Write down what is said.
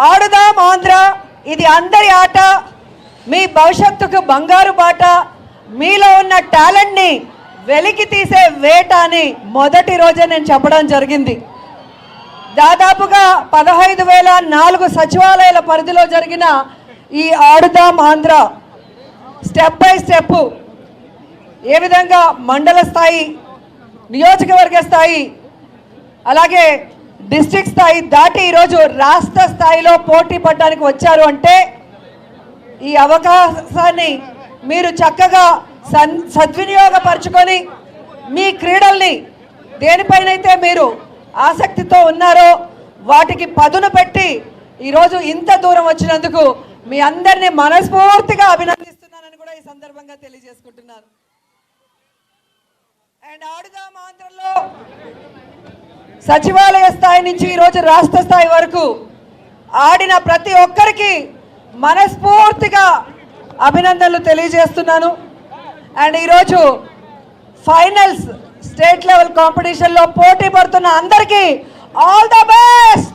ఆడుదాం ఆంధ్ర, ఇది అందరి ఆట, మీ భవిష్యత్తుకు బంగారు బాట, మీలో ఉన్న టాలెంట్ని వెలికి తీసే వేట అని మొదటి రోజే నేను చెప్పడం జరిగింది. దాదాపుగా 15,004 సచివాలయాల పరిధిలో జరిగిన ఈ ఆడుదాం ఆంధ్ర స్టెప్ బై స్టెప్ ఏ విధంగా మండల స్థాయి, నియోజకవర్గ స్థాయి, అలాగే డిస్ట్రిక్ట్ స్థాయి దాటి ఈరోజు రాష్ట్ర స్థాయిలో పోటీ పడడానికి వచ్చారు అంటే ఈ అవకాశాన్ని మీరు చక్కగా సద్వినియోగపరచుకొని మీ క్రీడల్ని దేనిపైనైతే మీరు ఆసక్తితో ఉన్నారో వాటికి పదును పెట్టి ఈరోజు ఇంత దూరం వచ్చినందుకు మీ అందరినీ మనస్ఫూర్తిగా అభినందిస్తున్నానని కూడా ఈ సందర్భంగా తెలియజేసుకుంటున్నాను. అండ్ ఆడుదాం ఆంధ్రలో సచివాలయ స్థాయి నుంచి ఈరోజు రాష్ట్ర స్థాయి వరకు ఆడిన ప్రతి ఒక్కరికి మనస్ఫూర్తిగా అభినందనలు తెలియజేస్తున్నాను. అండ్ ఈరోజు ఫైనల్స్ స్టేట్ లెవెల్ కాంపిటీషన్లో పోటీ పడుతున్న అందరికీ ఆల్ ద బెస్ట్.